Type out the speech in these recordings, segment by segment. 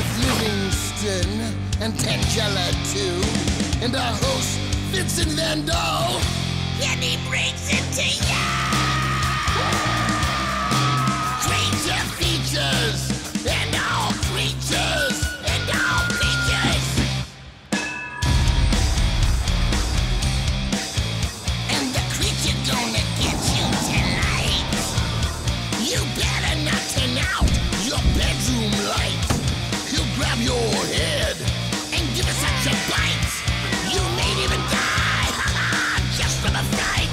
with Livingston and Tangela too, and our host Vincent Van Dahl, and he brings it to ya! Creature features and all creatures and all creatures, and the creature gonna get you tonight. You better not turn out your bedroom light. He'll grab your head and give it such a bite. You may even die, just from a fright.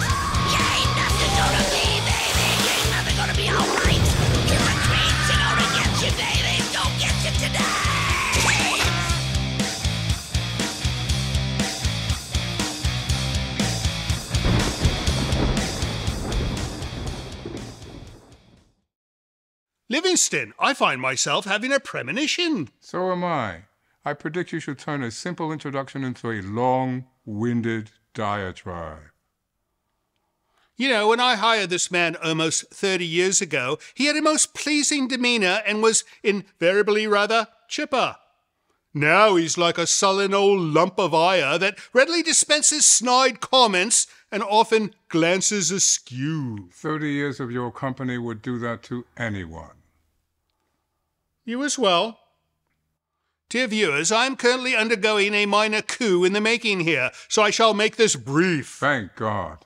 You ain't nothing gonna be, baby. You ain't nothing gonna be alright. Cause the creature gonna get you, baby. Gonna get you tonight. Livingston, I find myself having a premonition. So am I. I predict you should turn a simple introduction into a long-winded diatribe. You know, when I hired this man almost 30 years ago, he had a most pleasing demeanor and was invariably rather chipper. Now he's like a sullen old lump of ire that readily dispenses snide comments and often glances askew. 30 years of your company would do that to anyone. You as well. Dear viewers, I am currently undergoing a minor coup in the making here, so I shall make this brief. Thank God.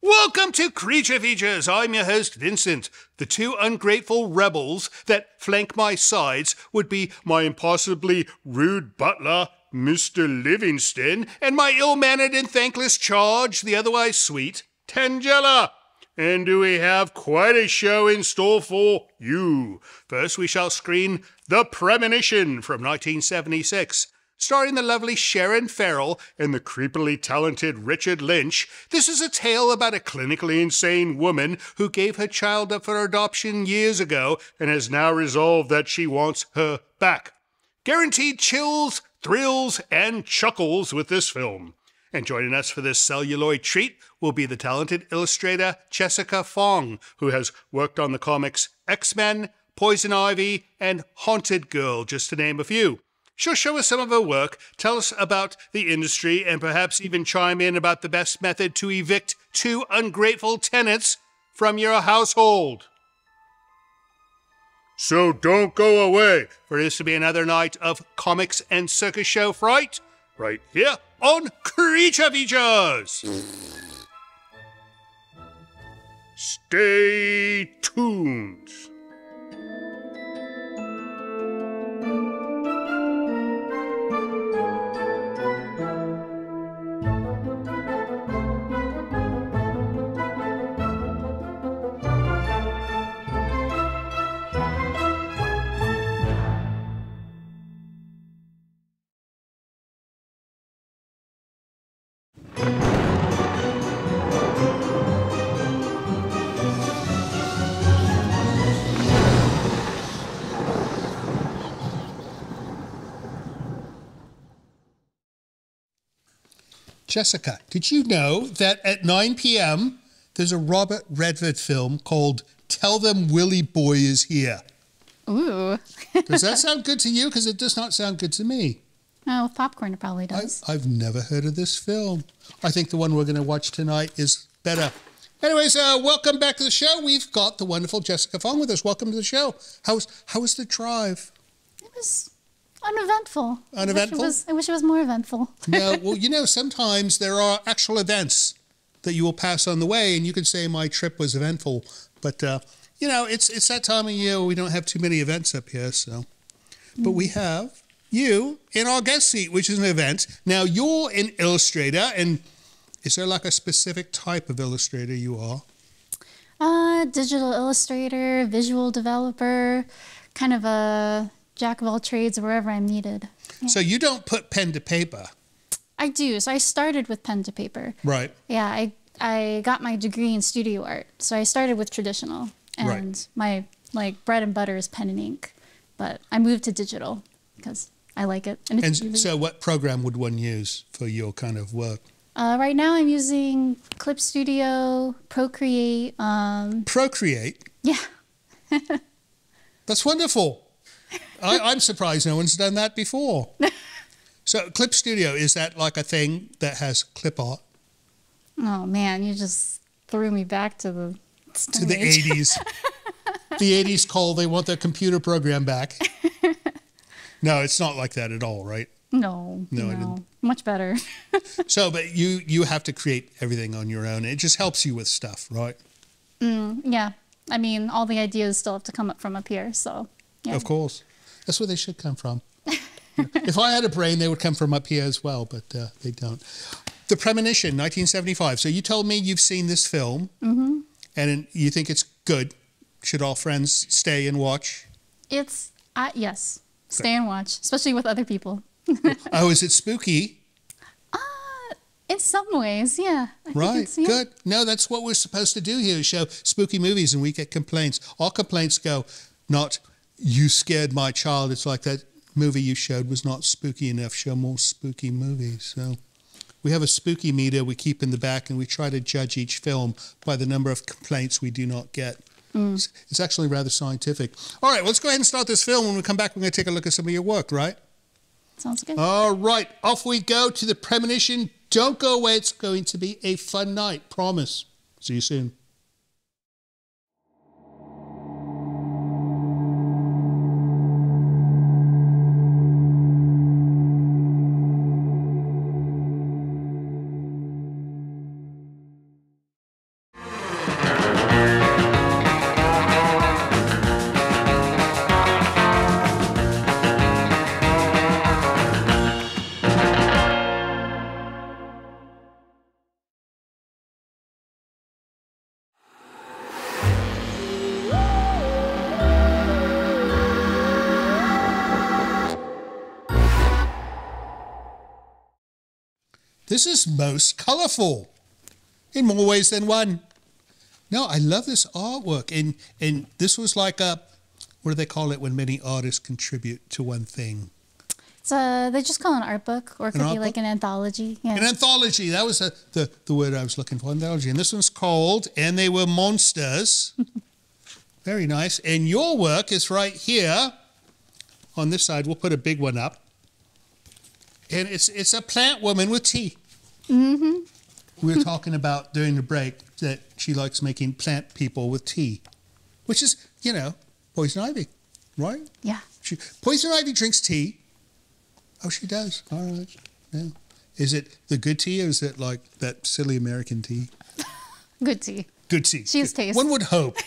Welcome to Creature Features. I'm your host, Vincent. The two ungrateful rebels that flank my sides would be my impossibly rude butler, Mr. Livingston, and my ill-mannered and thankless charge, the otherwise sweet Tangela. And do we have quite a show in store for you. First, we shall screen The Premonition from 1976. Starring the lovely Sharon Farrell and the creepily talented Richard Lynch, this is a tale about a clinically insane woman who gave her child up for adoption years ago and has now resolved that she wants her back. Guaranteed chills, thrills, and chuckles with this film. And joining us for this celluloid treat will be the talented illustrator Jessica Fong, who has worked on the comics X-Men, Poison Ivy, and Haunted Girl, just to name a few. She'll show us some of her work, tell us about the industry, and perhaps even chime in about the best method to evict two ungrateful tenants from your household. So don't go away, for this to be another night of comics and circus show fright, right here on Creature Features. Stay tuned. Jessica, did you know that at 9 p.m. there's a Robert Redford film called Tell Them Willie Boy Is Here? Ooh. Does that sound good to you? Because it does not sound good to me. Oh, with popcorn it probably does. I've never heard of this film. I think the one we're going to watch tonight is better. Anyways, welcome back to the show. We've got the wonderful Jessica Fong with us. Welcome to the show. How was the drive? It was uneventful. Uneventful? I wish it was more eventful. No, well, you know, sometimes there are actual events that you will pass on the way, and you can say my trip was eventful. But, you know, it's that time of year where we don't have too many events up here, so. But we have you in our guest seat, which is an event. Now, you're an illustrator, and is there like a specific type of illustrator you are? Digital illustrator, visual developer, kind of a jack of all trades wherever I'm needed. Yeah. So you don't put pen to paper? I do. So I started with pen to paper. Right. Yeah, I got my degree in studio art. So I started with traditional. And my bread and butter is pen and ink. But I moved to digital because I like it. And so what program would one use for your kind of work? Right now I'm using Clip Studio, Procreate. Procreate? Yeah. That's wonderful. I'm surprised no one's done that before. So Clip Studio, is that like a thing that has clip art? Oh man, you just threw me back to the To the 80s. The 80s call, they want their computer program back. No, it's not like that at all, right? No, No, I didn't. Much better. So, but you have to create everything on your own. It just helps you with stuff, right? Yeah, I mean, all the ideas still have to come up from up here, so yeah. Of course. That's where they should come from. If I had a brain, they would come from up here as well, but they don't. The Premonition, 1975. So you told me you've seen this film, and you think it's good. Should all friends stay and watch? It's, yes, stay and watch, especially with other people. Oh, is it spooky? In some ways, yeah. I think Right, it's, yeah. good. No, that's what we're supposed to do here, is show spooky movies, and we get complaints. Our complaints go, not, you scared my child. It's like, that movie you showed was not spooky enough. Show more spooky movies. So we have a spooky meter we keep in the back, and we try to judge each film by the number of complaints we do not get. It's actually rather scientific. All right, let's go ahead and start this film. When we come back, we're going to take a look at some of your work, right? Sounds good. All right, off we go to The Premonition. Don't go away. It's going to be a fun night. Promise. See you soon. This is most colorful in more ways than one. No, I love this artwork. And this was like a, what do they call it when many artists contribute to one thing? It's they just call it an art book, or it could art be like book? an anthology. Yeah. An anthology. That was the word I was looking for, anthology. And this one's called And They Were Monsters. Very nice. And your work is right here on this side. We'll put a big one up. And it's a plant woman with tea. We were talking about during the break that she likes making plant people with tea, which is, poison ivy, right? Yeah. Poison ivy drinks tea. Oh, she does. All right. Yeah. Is it the good tea, or is it like that silly American tea? Good tea. Good tea. She has taste. One would hope.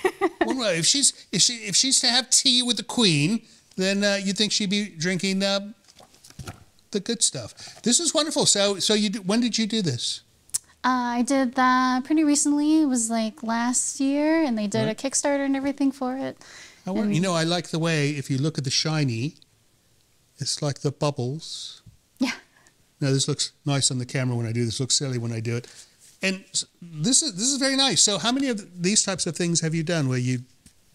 If she's to have tea with the queen, then you'd think she'd be drinking the good stuff. This is wonderful. So when did you do this? I did that pretty recently. It was like last year, and they did a Kickstarter and everything for it. I like the way, if you look at the shiny, it's like the bubbles. Yeah. Now, this looks nice on the camera when I do this. Looks silly when I do it. And this is very nice. So how many of these types of things have you done where you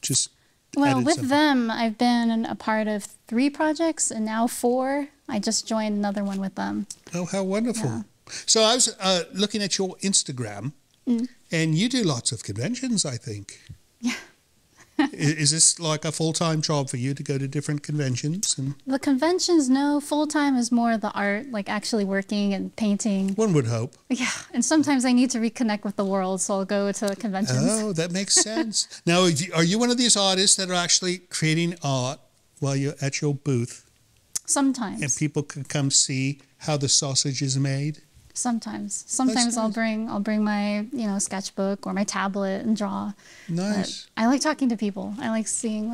just Well, added with something? them, I've been a part of 3 projects, and now 4. I just joined another one with them. Oh, how wonderful. Yeah. So I was looking at your Instagram, and you do lots of conventions, I think. Yeah. Is this like a full-time job for you to go to different conventions? And The conventions, no. Full-time is more the art, like actually working and painting. one would hope. Yeah, and sometimes I need to reconnect with the world, so I'll go to conventions. Oh, that makes sense. Now, are you one of these artists that are actually creating art while you're at your booth, Sometimes. and people can come see how the sausage is made? Sometimes. Sometimes I'll nice. bring my, sketchbook or my tablet and draw. Nice. But I like talking to people. I like seeing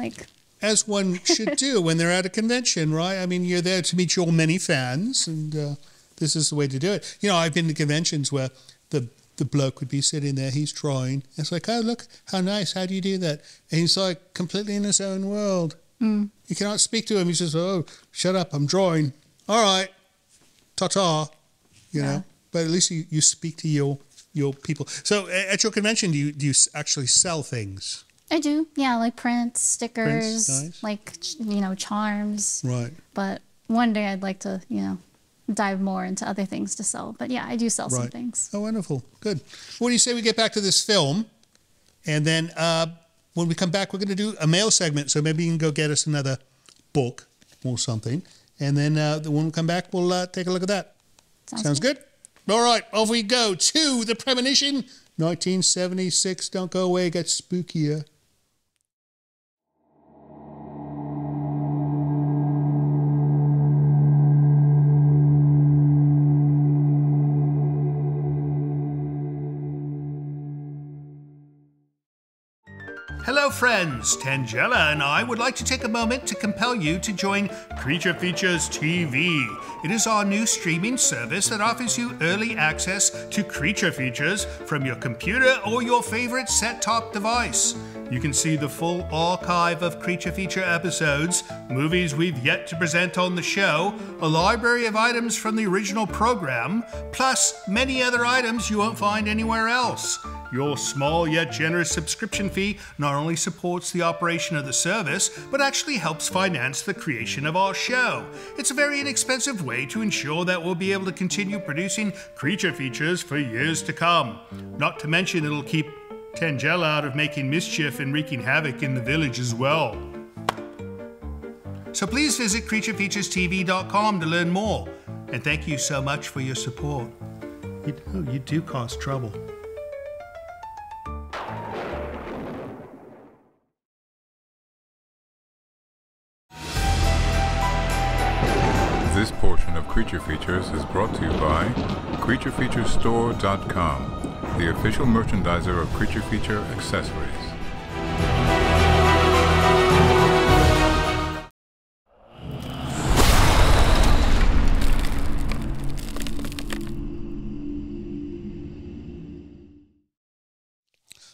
As one should do when they're at a convention, right? I mean, you're there to meet your many fans, and this is the way to do it. I've been to conventions where the bloke would be sitting there, he's drawing. It's like, oh, look, how nice, how do you do that? And he's like completely in his own world. You cannot speak to him. He says, oh, shut up, I'm drawing. All right, ta-ta, Yeah. But at least you speak to your people. So at your convention, do you actually sell things? I do. Yeah, like prints, stickers, nice. like, charms. Right. But one day I'd like to, dive more into other things to sell. But yeah, I do sell some Right. things. Oh, wonderful. Good. What do you say we get back to this film? And then when we come back, we're going to do a mail segment. So maybe you can go get us another book or something. And then when we come back, we'll take a look at that. Sounds good? All right, off we go to The Premonition, 1976. Don't go away, it gets spookier. Hello friends, Tangela and I would like to take a moment to compel you to join Creature Features TV. It is our new streaming service that offers you early access to Creature Features from your computer or your favorite set-top device. You can see the full archive of Creature Feature episodes, movies we've yet to present on the show, a library of items from the original program, plus many other items you won't find anywhere else. Your small yet generous subscription fee not only supports the operation of the service, but actually helps finance the creation of our show. It's a very inexpensive way to ensure that we'll be able to continue producing Creature Features for years to come. Not to mention it'll keep Tangela out of making mischief and wreaking havoc in the village as well. So please visit CreatureFeaturesTV.com to learn more. And thank you so much for your support. You do cause trouble. This portion of Creature Features is brought to you by CreatureFeatureStore.com, the official merchandiser of Creature Feature accessories.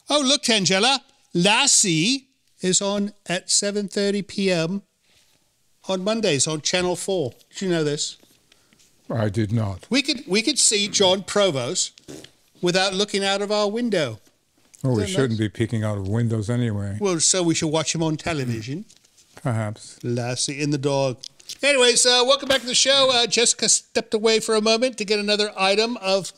Oh, look, Tangela, Lassie is on at 7:30 p.m. on Mondays on Channel 4. Did you know this? I did not. We could see John Provost without looking out of our window. Oh, we shouldn't be peeking out of windows anyway. Well, so we should watch him on television. Perhaps. Lassie and the dog. Anyways, welcome back to the show. Jessica stepped away for a moment to get another item of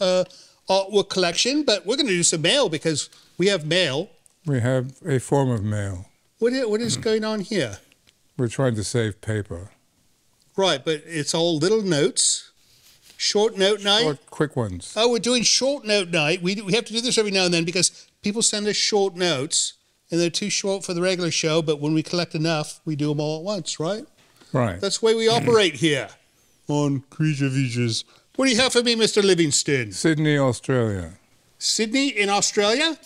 artwork collection, but we're going to do some mail because we have mail. We have a form of mail. What is going on here? We're trying to save paper. Right, but it's all little notes. Short note night. Short, quick ones. Oh, we're doing short note night. We have to do this every now and then because people send us short notes, and they're too short for the regular show, but when we collect enough, we do them all at once, right? Right. That's the way we operate here on Creature Features. What do you have for me, Mr. Livingston? Sydney, Australia. Sydney in Australia?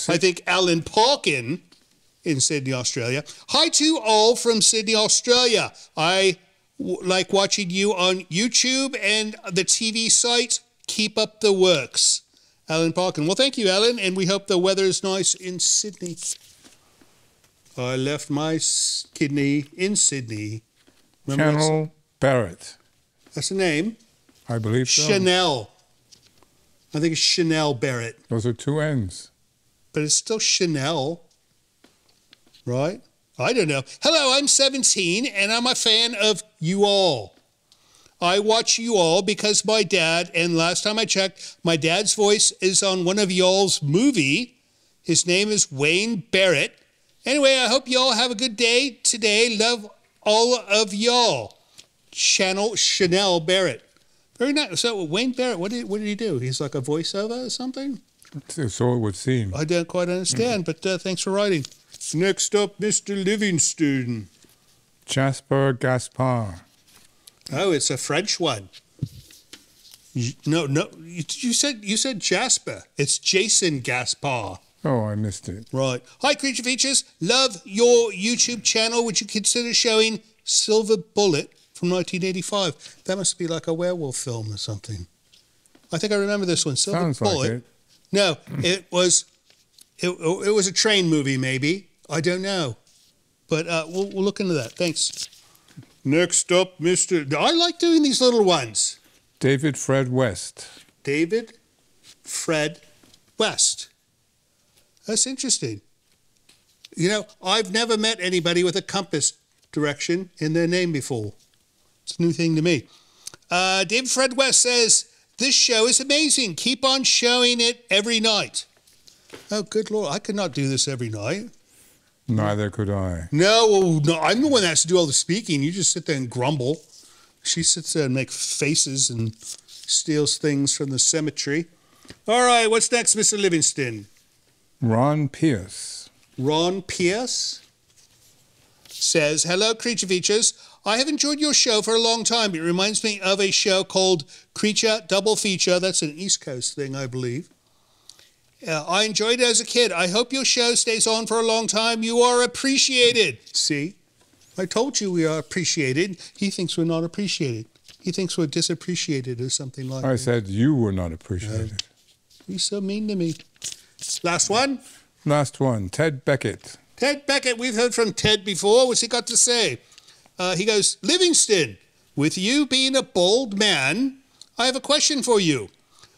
I think Alan Parkin in Sydney, Australia. Hi to all from Sydney, Australia. I like watching you on YouTube and the TV site. Keep up the works. Alan Parkin. Well, thank you, Alan, and we hope the weather is nice in Sydney. I left my kidney in Sydney. Remember Chanel Barrett. that's the name? I believe so. Chanel. I think it's Chanel Barrett, Those are two N's. but it's still Chanel, right? I don't know. Hello, I'm 17, and I'm a fan of you all. I watch you all because my dad, and last time I checked, my dad's voice is on one of y'all's movie. His name is Wayne Barrett. Anyway, I hope y'all have a good day today. Love all of y'all. Chanel Barrett. Very nice. So Wayne Barrett, what did he do? He's like a voiceover or something? So it would seem. I don't quite understand, but thanks for writing. Next up, Mr. Livingston. Jasper Gaspar. Oh, it's a French one. No, you said Jasper. It's Jason Gaspar. Oh, I missed it. Right. Hi, Creature Features. Love your YouTube channel. Would you consider showing Silver Bullet from 1985? That must be like a werewolf film or something. I think I remember this one. Silver Sounds Bullet. like it. No, it was a train movie, maybe. I don't know. But we'll look into that. Thanks. Next up, Mr. I like doing these little ones. David Fred West. David Fred West. That's interesting. You know, I've never met anybody with a compass direction in their name before. It's a new thing to me. David Fred West says, this show is amazing. Keep on showing it every night. Oh, good Lord. I could not do this every night. Neither could I. No, I'm the one that has to do all the speaking. You just sit there and grumble. She sits there and makes faces and steals things from the cemetery. All right, what's next, Mr. Livingston? Ron Pierce. Ron Pierce says, hello, Creature Features. I have enjoyed your show for a long time. It reminds me of a show called Creature Double Feature. That's an East Coast thing, I believe. I enjoyed it as a kid. I hope your show stays on for a long time. You are appreciated. See? I told you we are appreciated. He thinks we're not appreciated. He thinks we're disappreciated or something like that. I said you were not appreciated. He's so mean to me. Last one. Last one, Ted Beckett. Ted Beckett. We've heard from Ted before. What's he got to say? He goes, Livingston, with you being a bald man, I have a question for you.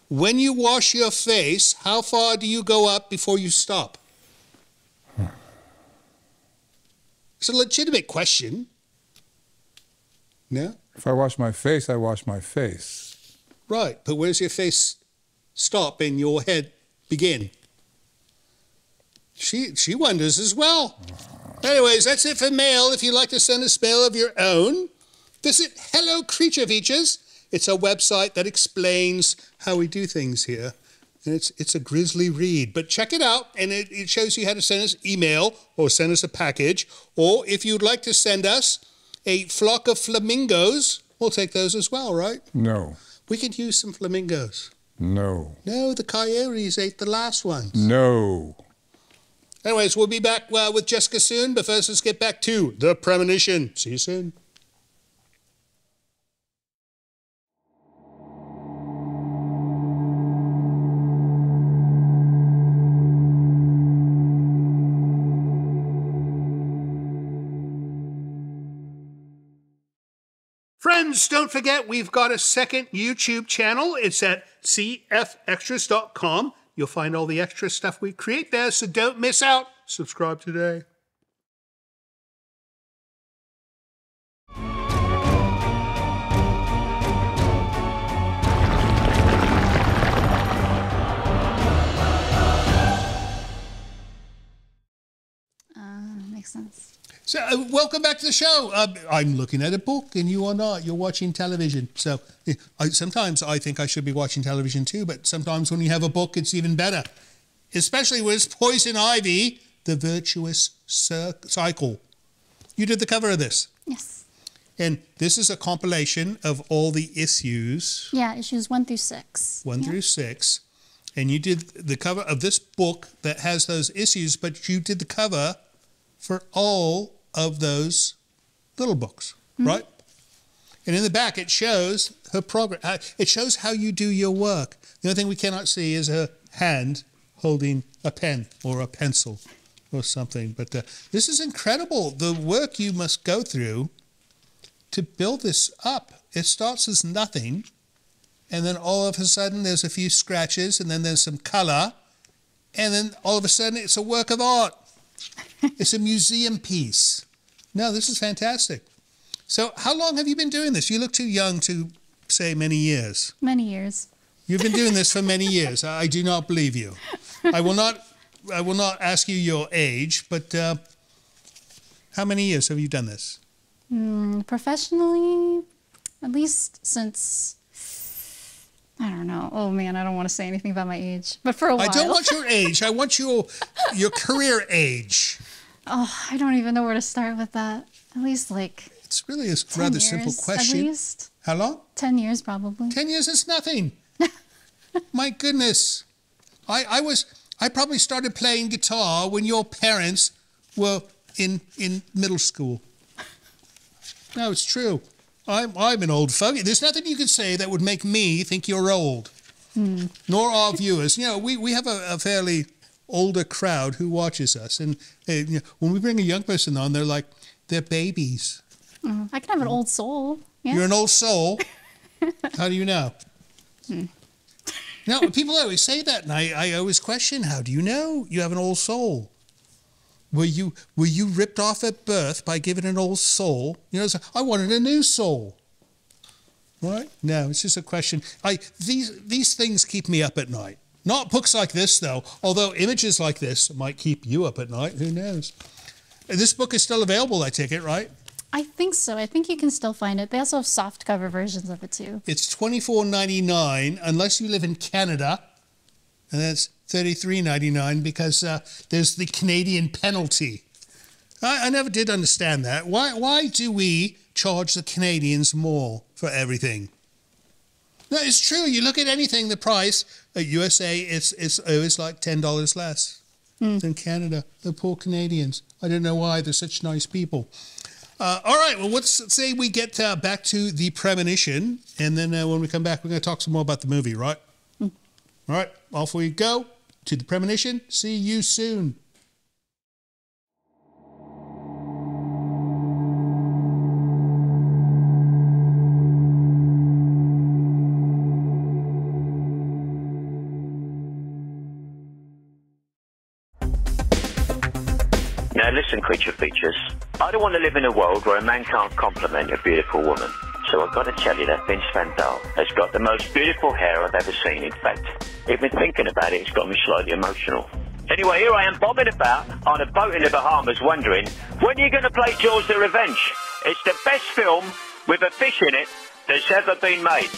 When you wash your face, how far do you go up before you stop? It's a legitimate question. No? If I wash my face, I wash my face. Right, but where's your face stop and your head begin? She wonders as well. Anyways, that's it for mail. If you'd like to send us mail of your own, visit Hello Creature Features. It's a website that explains how we do things here. And it's a grisly read. But check it out, and it shows you how to send us email or send us a package. Or if you'd like to send us a flock of flamingos, we'll take those as well, right? No. We could use some flamingos. No. No, the coyotes ate the last ones. No. Anyways, we'll be back with Jessica soon, but first let's get back to The Premonition. See you soon. Friends, don't forget we've got a second YouTube channel. It's at cfextras.com. You'll find all the extra stuff we create there, so don't miss out. Subscribe today. Makes sense. So, welcome back to the show. I'm looking at a book and you are not. You're watching television. So, sometimes I think I should be watching television too, but sometimes when you have a book, it's even better. Especially with Poison Ivy, The Virtuous Cycle. You did the cover of this. Yes. And this is a compilation of all the issues. Yeah, issues 1 through 6. 1 through 6. And you did the cover of this book that has those issues, but you did the cover for all of those little books, right? And in the back, it shows her progress. It shows how you do your work. The only thing we cannot see is her hand holding a pen or a pencil or something. But this is incredible, the work you must go through to build this up. It starts as nothing, and then all of a sudden there's a few scratches, and then there's some color, and then all of a sudden it's a work of art. It's a museum piece. No, this is fantastic. So how long have you been doing this? You look too young to say many years. Many years. You've been doing this for many years. I do not believe you. I will not ask you your age, but how many years have you done this? Professionally, at least since, I don't know. Oh man, I don't want to say anything about my age, but for a while. I don't want your age. I want your career age. Oh, I don't even know where to start with that. At least like It's really a rather simple question. At least. How long? 10 years probably. 10 years is nothing. My goodness. I probably started playing guitar when your parents were in middle school. No, it's true. I'm an old fogey. There's nothing you can say that would make me think you're old. Nor our viewers. You know, we have a fairly older crowd who watches us. And you know, when we bring a young person on, they're babies. I can have an old soul. Yeah. You're an old soul? How do you know? No, people always say that, and I always question, how do you know you have an old soul? Were you ripped off at birth by giving an old soul? You know, I wanted a new soul. Right? No, it's just a question. These things keep me up at night. Not books like this, though, although images like this might keep you up at night. Who knows? This book is still available, I take it, right? I think so. I think you can still find it. They also have soft cover versions of it too. It's $24.99 unless you live in Canada, and that's $33.99 because there's the Canadian penalty. I never did understand that. Why do we charge the Canadians more for everything? No, it's true. You look at anything, the price at USA, it's always like $10 less than Canada. The poor Canadians. I don't know why. They're such nice people. All right, well, let's say we get back to the premonition, and then when we come back, we're going to talk some more about the movie, right? All right, off we go to the premonition. See you soon. Now listen, Creature Features. I don't want to live in a world where a man can't compliment a beautiful woman. So I've got to tell you that Vince Van Dahl has got the most beautiful hair I've ever seen. In fact, even thinking about it, it's got me slightly emotional. Anyway, here I am bobbing about on a boat in the Bahamas wondering, when are you going to play Jaws the Revenge? It's the best film with a fish in it that's ever been made.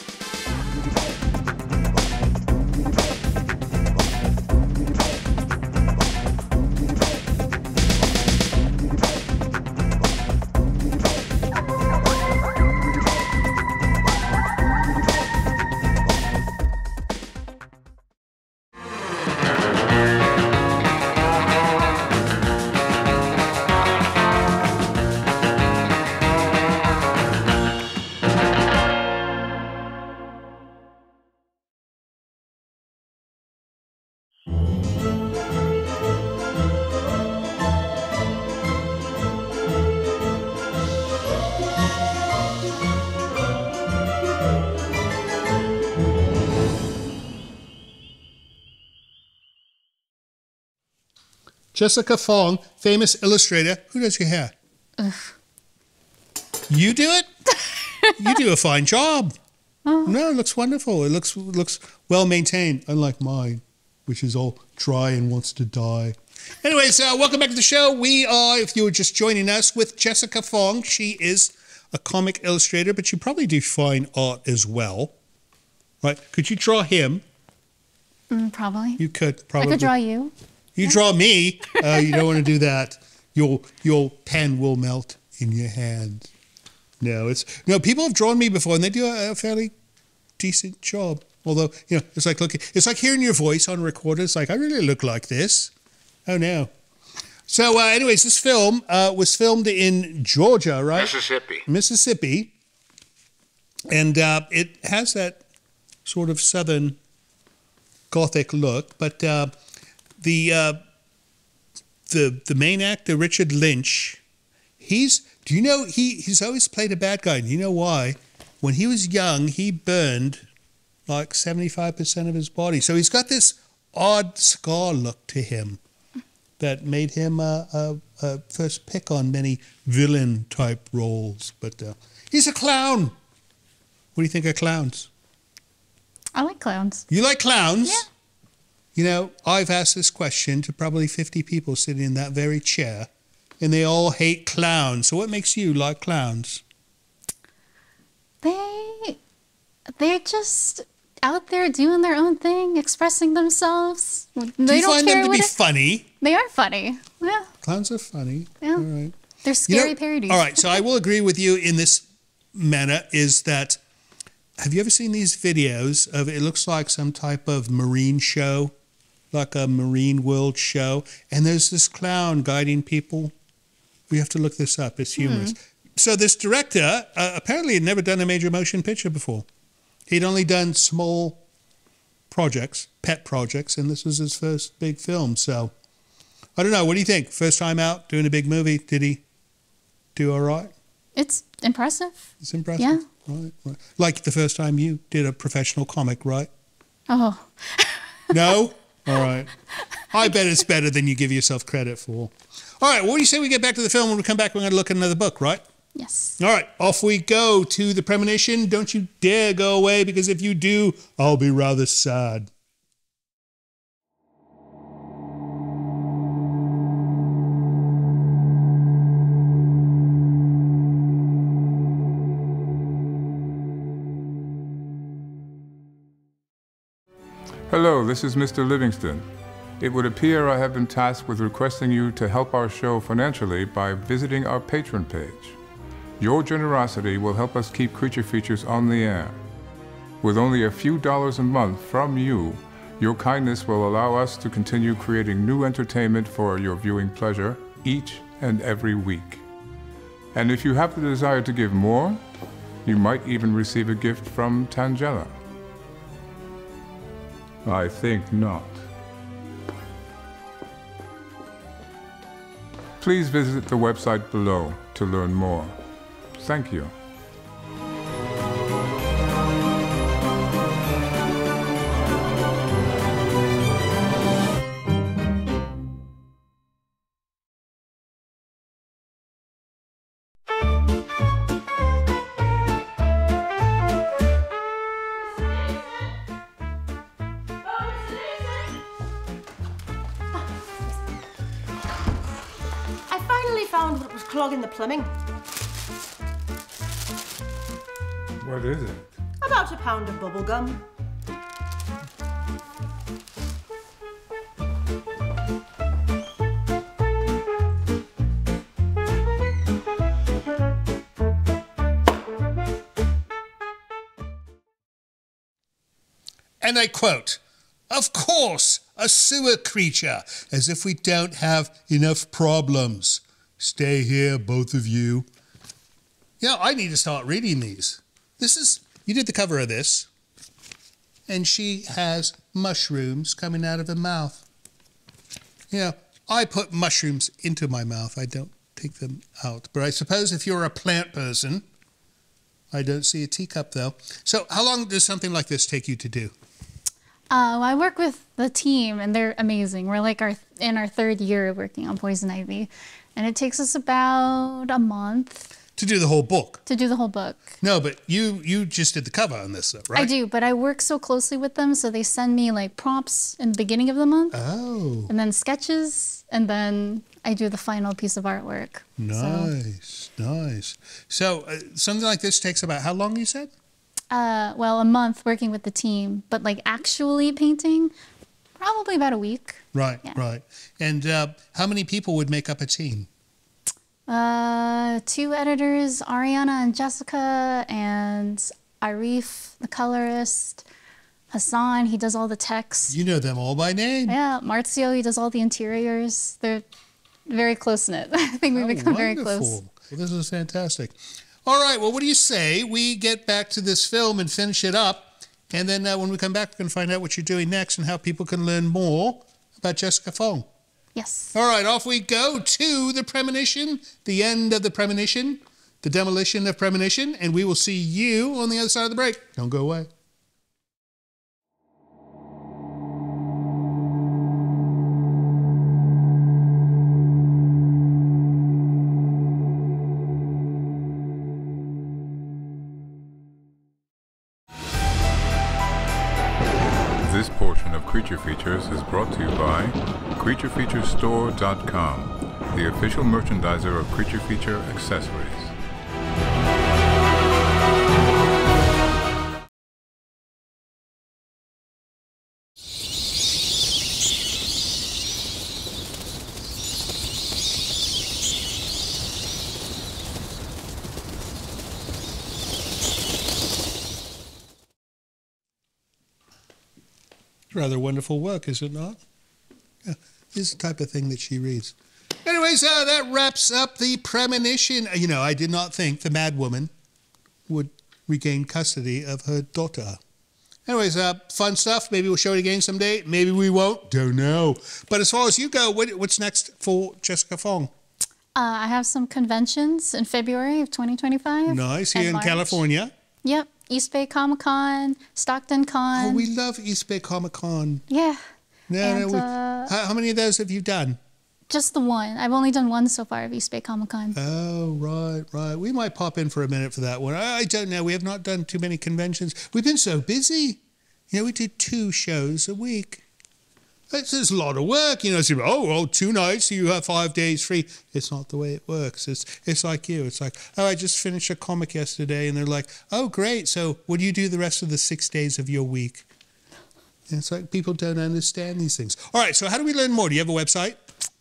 Jessica Fong, famous illustrator. Who does your hair? You do it? You do a fine job. No, it looks wonderful. It looks well maintained, unlike mine, which is all dry and wants to die. Anyways, welcome back to the show. We are, if you were just joining us, with Jessica Fong. She is a comic illustrator, but you probably do fine art as well. Right? Could you draw him? Probably. You could probably. I could draw you. You draw me. You don't want to do that. Your pen will melt in your hand. No, people have drawn me before, and they do a fairly decent job. Although, it's like hearing your voice on a recorder. It's like, I really look like this. Oh no. So, anyways, this film was filmed in Georgia, right? Mississippi, and it has that sort of Southern Gothic look, but. The main actor, Richard Lynch, he's always played a bad guy. And you know why? When he was young, he burned like 75% of his body. So he's got this odd scar look to him that made him a first pick on many villain-type roles. But he's a clown. What do you think of clowns? I like clowns. You like clowns? Yeah. I've asked this question to probably 50 people sitting in that very chair, and they all hate clowns. So what makes you like clowns? They're just out there doing their own thing, expressing themselves. Do you find them to be funny? They are funny. Yeah. Clowns are funny. Yeah. All right. They're scary parodies. All right, so I will agree with you in this manner is that, have you ever seen these videos of, it looks like some type of marine show, like a Marine World show, and there's this clown guiding people? We have to look this up. It's humorous. So this director apparently had never done a major motion picture before. He'd only done small projects, pet projects, and this was his first big film. So I don't know. What do you think? First time out doing a big movie. Did he do all right? It's impressive. It's impressive. Yeah. Right. Like the first time you did a professional comic, right? Oh. No? All right. I bet it's better than you give yourself credit for. All right. What do you say we get back to the film? When we come back, we're going to look at another book, right? Yes. All right. Off we go to the premonition. Don't you dare go away, because if you do, I'll be rather sad. Hello, this is Mr. Livingston. It would appear I have been tasked with requesting you to help our show financially by visiting our Patreon page. Your generosity will help us keep Creature Features on the air. With only a few dollars a month from you, your kindness will allow us to continue creating new entertainment for your viewing pleasure each and every week. And if you have the desire to give more, you might even receive a gift from Tangela. I think not. Please visit the website below to learn more. Thank you. I finally found what was clogging the plumbing. What is it? About a pound of bubble gum. And I quote, "Of course, a sewer creature, as if we don't have enough problems. Stay here, both of you." Yeah, I need to start reading these. You did the cover of this, and she has mushrooms coming out of her mouth. Yeah, I put mushrooms into my mouth. I don't take them out. But I suppose if you're a plant person, I don't see a teacup though. So how long does something like this take you to do? I work with the team, and they're amazing. We're like in our third year working on Poison Ivy, and it takes us about a month To do the whole book? to do the whole book. No, but you just did the cover on this, though, right? I do, but I work so closely with them, so they send me like prompts in the beginning of the month, Oh, and then sketches, and then I do the final piece of artwork. nice, nice. So something like this takes about how long, you said? Well, a month working with the team, but like actually painting, probably about a week. Right, Yeah. right. And how many people would make up a team? 2 editors, Ariana and Jessica, and Arif, the colorist, Hassan, he does all the text. You know them all by name. Yeah, Marzio, he does all the interiors. They're very close-knit. I think we've become very close. Wonderful. Well, this is fantastic. All right, well, what do you say we get back to this film and finish it up, and then when we come back, we can find out what you're doing next and how people can learn more about Jessica Fong. Yes. All right, off we go to the premonition, the end of the premonition, the demolition of premonition, and we will see you on the other side of the break. Don't go away. This portion of Creature Features is brought to you by CreatureFeatureStore.com, the official merchandiser of Creature Feature accessories. Rather wonderful work, is it not? Yeah, this is the type of thing that she reads. Anyways, that wraps up the premonition. You know, I did not think the mad woman would regain custody of her daughter. Anyways, fun stuff. Maybe we'll show it again someday. Maybe we won't. Don't know. But as far as you go, what's next for Jessica Fong? I have some conventions in February of 2025. Nice, and here in March. California. Yep. East Bay Comic Con, Stockton Con. Oh, we love East Bay Comic Con. Yeah. Yeah, And, how many of those have you done? Just the one. I've only done one so far of East Bay Comic Con. Oh, right, right. We might pop in for a minute for that one. I don't know. We have not done too many conventions. We've been so busy. You know, we do 2 shows a week. It's a lot of work. You know, so, well, 2 nights, you have 5 days free. It's not the way it works. It's like you. It's like, oh, I just finished a comic yesterday. And they're like, oh, great. So what do you do the rest of the 6 days of your week? It's like people don't understand these things. All right, so how do we learn more? Do you have a website?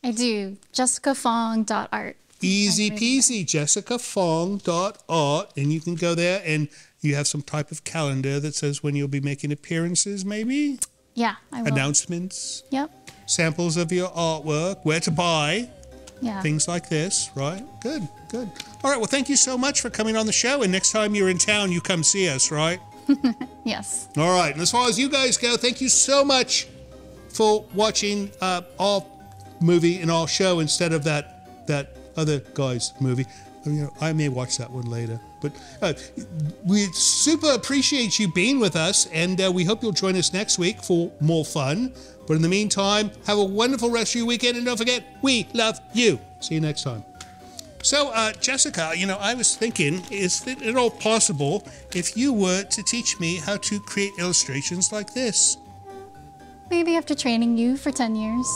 I do. JessicaFong.art. Easy peasy, jessicafong.art, and you can go there and you have some type of calendar that says when you'll be making appearances, maybe? Yeah, I will. Announcements, Yep. samples of your artwork, where to buy, Yeah. things like this, right? Good, good. All right, well, thank you so much for coming on the show, and next time you're in town, you come see us, right? Yes. All right, and as far as you guys go, thank you so much for watching our movie and our show instead of that other guy's movie. I may watch that one later. But we super appreciate you being with us, and we hope you'll join us next week for more fun. But in the meantime, have a wonderful rest of your weekend, and don't forget, we love you. See you next time. So, Jessica, I was thinking, is it at all possible if you were to teach me how to create illustrations like this? Maybe after training you for 10 years.